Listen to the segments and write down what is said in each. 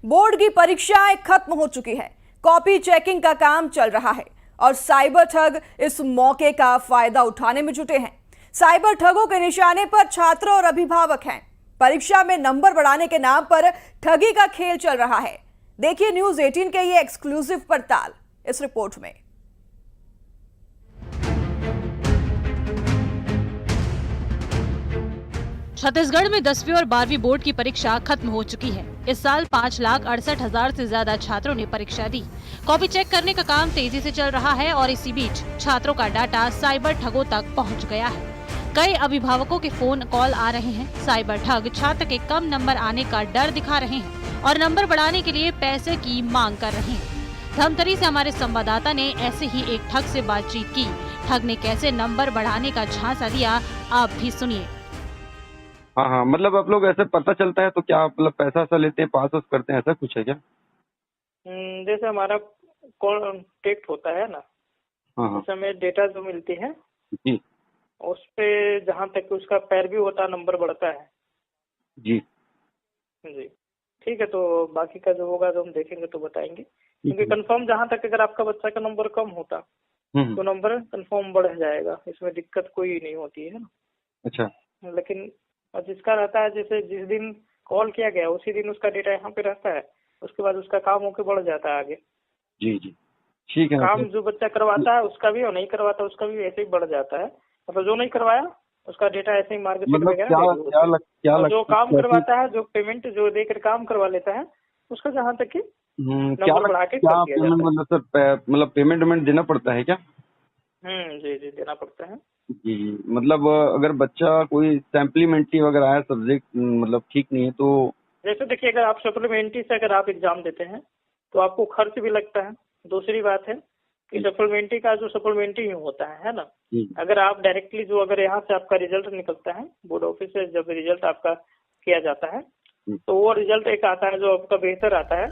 Board की परीक्षाएं खत्म हो चुकी है, कॉपी चेकिंग का काम चल रहा है और साइबर ठग इस मौके का फायदा उठाने में जुटे हैं। साइबर ठगों के निशाने पर छात्र और अभिभावक हैं। परीक्षा में नंबर बढ़ाने के नाम पर ठगी का खेल चल रहा है। देखिए न्यूज़ 18 के ये एक्सक्लूसिव पड़ताल इस रिपोर्ट में। छत्तीसगढ़ में 10वीं और 12वीं बोर्ड की परीक्षा खत्म हो चुकी है। इस साल 5,68,000 से ज्यादा छात्रों ने परीक्षा दी। कॉपी चेक करने का काम तेजी से चल रहा है और इसी बीच छात्रों का डाटा साइबर ठगों तक पहुंच गया है। कई अभिभावकों के फोन कॉल आ रहे हैं। साइबर ठग छात्र के कम नंबर आने का डर दिखा रहे हैं और नंबर बढ़ाने के लिए पैसे की मांग कर रहे हैं। धमतरी से हमारे संवाददाता ने ऐसे ही एक ठग से बातचीत की। ठग ने कैसे नंबर बढ़ाने का झांसा दिया, आप भी सुनिए। हाँ, मतलब आप लोग ऐसे पता चलता है तो क्या मतलब पैसा सा लेते हैं, पास करते हैं, ऐसा कुछ है क्या? जैसे हमारा कॉन्टेक्ट होता है ना, हाँ उस समय डेटा जो मिलती है जी उस पे जहाँ तक उसका पैरवी होता है नंबर बढ़ता है जी जी। ठीक है, तो बाकी का जो होगा जो हम देखेंगे तो बताएंगे, क्योंकि कंफर्म जहाँ तक अगर आपका बच्चा का नंबर कम होता तो नंबर कंफर्म बढ़ जाएगा, इसमें दिक्कत कोई नहीं होती है ना। अच्छा, लेकिन जिसका रहता है, जैसे जिस दिन कॉल किया गया उसी दिन उसका डेटा यहाँ पे रहता है, उसके बाद उसका काम होके बढ़ जाता है आगे। जी जी ठीक है। काम जो बच्चा करवाता है उसका भी और नहीं करवाता उसका भी ऐसे ही बढ़ जाता है। मतलब जो नहीं करवाया उसका डेटा ऐसे ही मार्केट मतलब क्या जो काम करवाता है, जो पेमेंट जो देकर काम करवा लेता है, उसका जहाँ तक कि नंबर बढ़ा के कर दिया जाता है। मतलब सर मतलब पेमेंट देना पड़ता है क्या? जी जी देना पड़ता है जी, मतलब अगर बच्चा कोई सप्लीमेंट्री वगैरह है, सब्जेक्ट मतलब ठीक नहीं है तो जैसे देखिए, अगर आप सप्लीमेंट्री से अगर आप एग्जाम देते हैं तो आपको खर्च भी लगता है। दूसरी बात है कि सप्लीमेंट्री का जो सप्लीमेंट्री होता है ना, अगर आप डायरेक्टली जो अगर यहाँ से आपका रिजल्ट निकलता है बोर्ड ऑफिस से, जब रिजल्ट आपका किया जाता है तो वो रिजल्ट एक आता है जो आपका बेहतर आता है।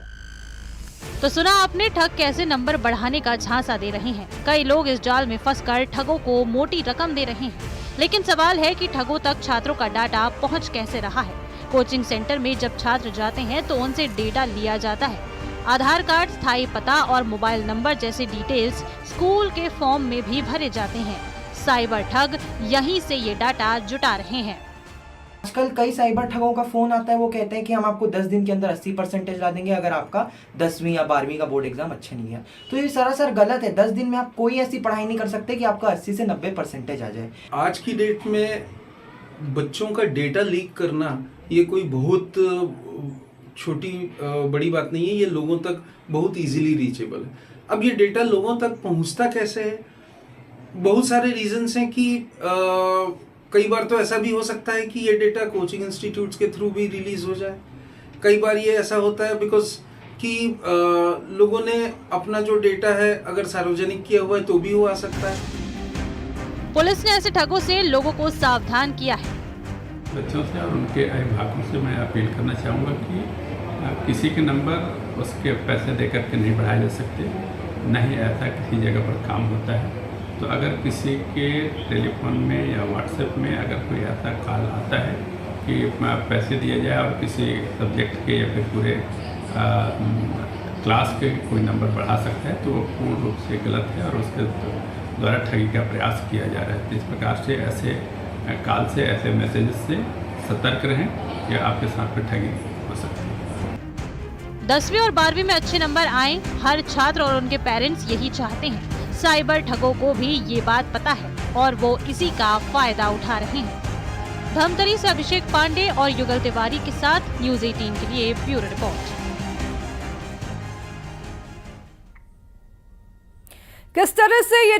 तो सुना आपने ठग कैसे नंबर बढ़ाने का झांसा दे रहे हैं। कई लोग इस जाल में फंसकर ठगों को मोटी रकम दे रहे हैं, लेकिन सवाल है कि ठगों तक छात्रों का डाटा पहुंच कैसे रहा है। कोचिंग सेंटर में जब छात्र जाते हैं तो उनसे डेटा लिया जाता है। आधार कार्ड, स्थायी पता और मोबाइल नंबर जैसे डिटेल्स स्कूल के फॉर्म में भी भरे जाते हैं। साइबर ठग यहीं से ये डाटा जुटा रहे हैं। आजकल कई साइबर ठगों का फोन आता है, वो कहते हैं कि हम आपको 10 दिन के अंदर 80% ला देंगे अगर आपका 10वीं या 12वीं का बोर्ड एग्जाम अच्छे नहीं है। तो ये सरासर गलत है। 10 दिन में आप कोई ऐसी पढ़ाई नहीं कर सकते कि आपका 80 से 90% आ जाए। आज की डेट में बच्चों का डेटा लीक करना ये कोई बहुत छोटी बड़ी बात नहीं है। ये लोगों तक बहुत इजीली रीचेबल है। अब ये डेटा लोगों तक पहुंचता कैसे है? बहुत सारे रीजंस हैं कि कई बार तो ऐसा भी हो सकता है कि ये डेटा कोचिंग इंस्टीट्यूट्स के थ्रू भी रिलीज हो जाए। कई बार ये ऐसा होता है बिकॉज कि लोगों ने अपना जो डेटा है अगर सार्वजनिक किया हुआ है तो भी वो आ सकता है। पुलिस ने ऐसे ठगों से लोगों को सावधान किया है। बच्चों से और उनके अभिभावकों से मैं अपील करना चाहूँगा कि किसी के नंबर उसके पैसे दे करके नहीं बढ़ाए जा सकते। नहीं ऐसा किसी जगह पर काम होता है तो अगर किसी के टेलीफोन में या व्हाट्सएप में अगर कोई ऐसा कॉल आता है कि पैसे दिए जाए और किसी सब्जेक्ट के या फिर पूरे क्लास के कोई नंबर बढ़ा सकता है तो वो पूर्ण रूप से गलत है और उसके द्वारा ठगी का प्रयास किया जा रहा है। इस प्रकार से ऐसे कॉल से, ऐसे मैसेजेस से सतर्क रहें कि आपके साथ में ठगी हो सकती है। 10वीं और 12वीं में अच्छे नंबर आए, हर छात्र और उनके पेरेंट्स यही चाहते हैं। साइबर ठगों को भी ये बात पता है और वो इसी का फायदा उठा रहे हैं। धमतरी से अभिषेक पांडे और युगल तिवारी के साथ न्यूज़ 18 के लिए ब्यूरो रिपोर्ट। किस तरह से ये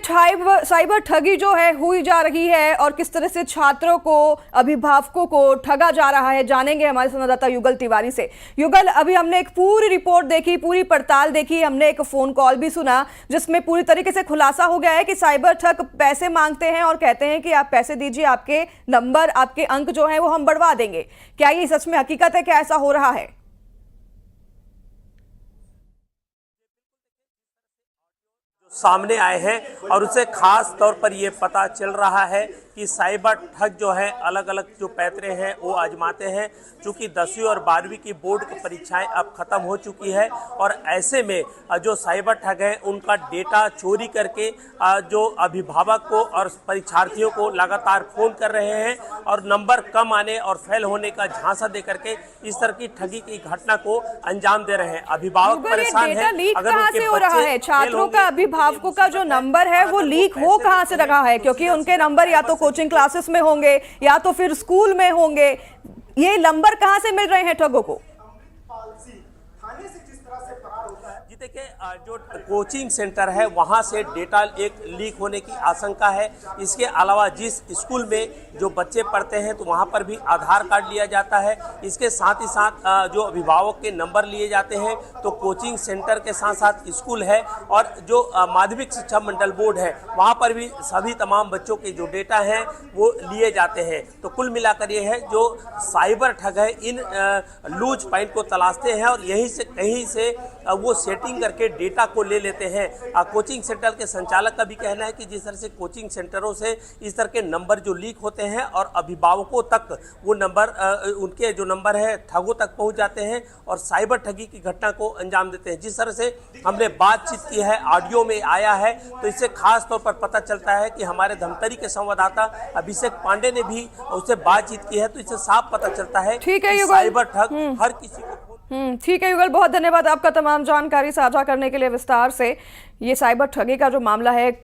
साइबर ठगी जो है हुई जा रही है और किस तरह से छात्रों को, अभिभावकों को ठगा जा रहा है, जानेंगे हमारे संवाददाता युगल तिवारी से। युगल, अभी हमने एक पूरी रिपोर्ट देखी, पूरी पड़ताल देखी, हमने एक फोन कॉल भी सुना जिसमें पूरी तरीके से खुलासा हो गया है कि साइबर ठग पैसे मांगते हैं और कहते हैं कि आप पैसे दीजिए, आपके नंबर, आपके अंक जो है वो हम बढ़वा देंगे। क्या ये सच में हकीकत है? क्या ऐसा हो रहा है? सामने आए हैं और उसे खास तौर पर ये पता चल रहा है कि साइबर ठग जो है अलग अलग जो पैतरे हैं वो आजमाते हैं। चूंकि 10वीं और 12वीं की बोर्ड की परीक्षाएं अब खत्म हो चुकी है और ऐसे में जो साइबर ठग हैं उनका डेटा चोरी करके जो अभिभावक को और परीक्षार्थियों को लगातार फोन कर रहे हैं और नंबर कम आने और फेल होने का झांसा दे करके इस तरह की ठगी की घटना को अंजाम दे रहे हैं। अभिभावक परेशान डेटा हैं। लीक अगर कहाँ उनके से हो रहा बच्चे है? फेल छात्रों होंगे, का अभिभावकों का जो नंबर है वो लीक हो कहाँ से रहा है? क्योंकि उनके नंबर या तो कोचिंग क्लासेस में होंगे या तो फिर स्कूल में होंगे। ये नंबर कहाँ से मिल रहे हैं ठगों को? जी देखिए, जो कोचिंग सेंटर है वहां से डेटा एक लीक होने की आशंका है। इसके अलावा जिस स्कूल में जो बच्चे पढ़ते हैं तो वहां पर भी आधार कार्ड लिया जाता है। इसके साथ ही साथ जो अभिभावक के नंबर लिए जाते हैं। तो कोचिंग सेंटर के साथ साथ स्कूल है और जो माध्यमिक शिक्षा मंडल बोर्ड है वहां पर भी सभी तमाम बच्चों के जो डेटा हैं वो लिए जाते हैं। तो कुल मिलाकर ये है जो साइबर ठग है इन लूज पॉइंट को तलाशते हैं और यहीं से कहीं से वो सेटिंग करके डेटा को ले लेते हैं। कोचिंग सेंटर के संचालक का भी कहना है कि जिस तरह से कोचिंग सेंटरों से इस तरह के नंबर जो लीक होते हैं और अभिभावकों तक वो नंबर उनके जो नंबर है ठगों तक पहुंच जाते हैं और साइबर ठगी की घटना को अंजाम देते हैं। जिस तरह से हमने बातचीत की है, ऑडियो में आया है, तो इससे खास तौर पर पता चलता है कि हमारे धमतरी के संवाददाता अभिषेक पांडे ने भी उससे बातचीत की है। तो इससे साफ पता चलता है कि साइबर ठग हर किसी को। ठीक है युगल, बहुत धन्यवाद आपका तमाम जानकारी साझा करने के लिए विस्तार से। ये साइबर ठगी का जो मामला है